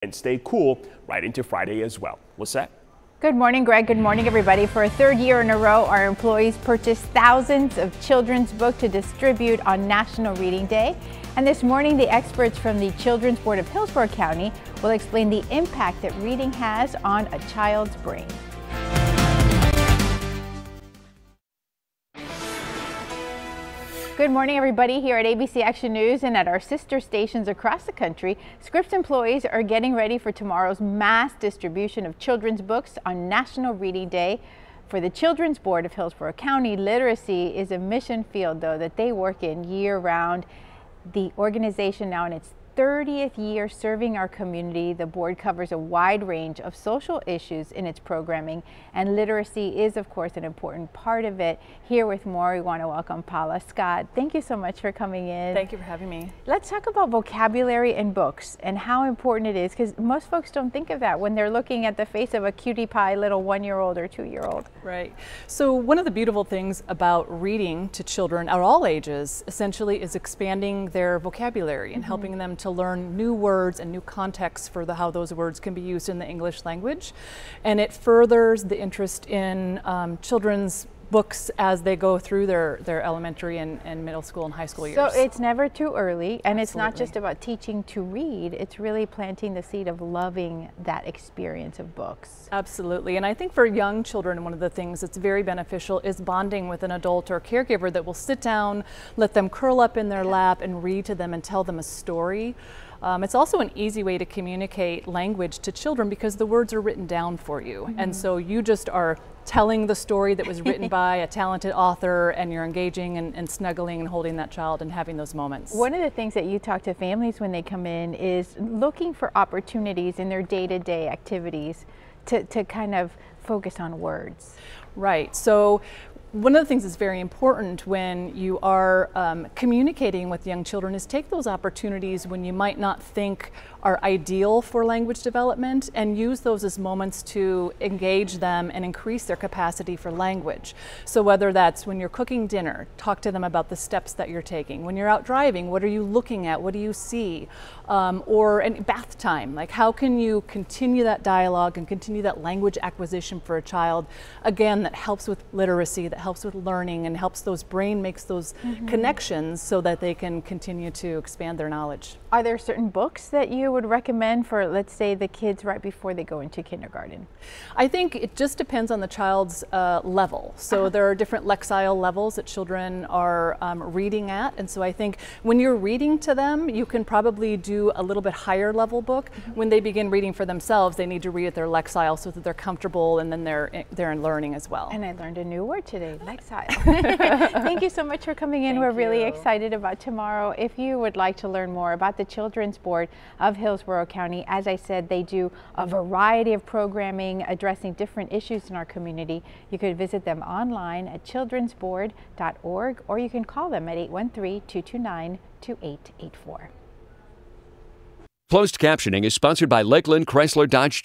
and stay cool right into Friday as well. Lisette? Good morning, Greg. Good morning, everybody. For a third year in a row, our employees purchased thousands of children's books to distribute on National Reading Day. And this morning, the experts from the Children's Board of Hillsborough County will explain the impact that reading has on a child's brain. Good morning, everybody. Here at ABC Action News and at our sister stations across the country, Scripps employees are getting ready for tomorrow's mass distribution of children's books on National Reading Day. For the Children's Board of Hillsborough County, literacy is a mission field, though, that they work in year-round. The organization, now in its 30th year serving our community, the board covers a wide range of social issues in its programming, and literacy is, of course, an important part of it. Here with more, we want to welcome Paula Scott. Thank you so much for coming in. Thank you for having me. Let's talk about vocabulary in books and how important it is, because most folks don't think of that when they're looking at the face of a cutie pie little 1-year-old or 2-year-old. Right. So one of the beautiful things about reading to children at all ages essentially is expanding their vocabulary and helping them to learn new words and new contexts for how those words can be used in the English language. And it furthers the interest in children's books as they go through their elementary and middle school and high school years. So it's never too early, and it's not Absolutely. just about teaching to read, it's really planting the seed of loving that experience of books. Absolutely. And I think for young children, one of the things that's very beneficial is bonding with an adult or caregiver that will sit down, let them curl up in their lap and read to them and tell them a story. It's also an easy way to communicate language to children because the words are written down for you. And so you just are telling the story that was written by a talented author, and you're engaging and snuggling and holding that child and having those moments. One of the things that you talk to families when they come in is looking for opportunities in their day-to-day activities to kind of focus on words. Right. So one of the things that's very important when you are communicating with young children is take those opportunities when you might not think are ideal for language development and use those as moments to engage them and increase their capacity for language. So whether that's when you're cooking dinner, talk to them about the steps that you're taking. When you're out driving, what are you looking at? What do you see? Or in bath time, like how can you continue that dialogue and continue that language acquisition for a child? Again, that helps with literacy, that helps with learning, and helps those brain makes those connections so that they can continue to expand their knowledge. Are there certain books that you would recommend for, let's say, the kids right before they go into kindergarten? I think it just depends on the child's level. So there are different lexile levels that children are reading at, and so I think when you're reading to them, you can probably do a little bit higher level book. When they begin reading for themselves, they need to read at their lexile so that they're comfortable, and then they're in learning as well. And I learned a new word today, lexile. Thank you so much for coming in. We're really excited about tomorrow. If you would like to learn more about the Children's Board of Hillsborough County, as I said, they do a variety of programming addressing different issues in our community. You could visit them online at childrensboard.org, or you can call them at 813-229-2884. Closed captioning is sponsored by Lakeland Chrysler Dodge Jeep.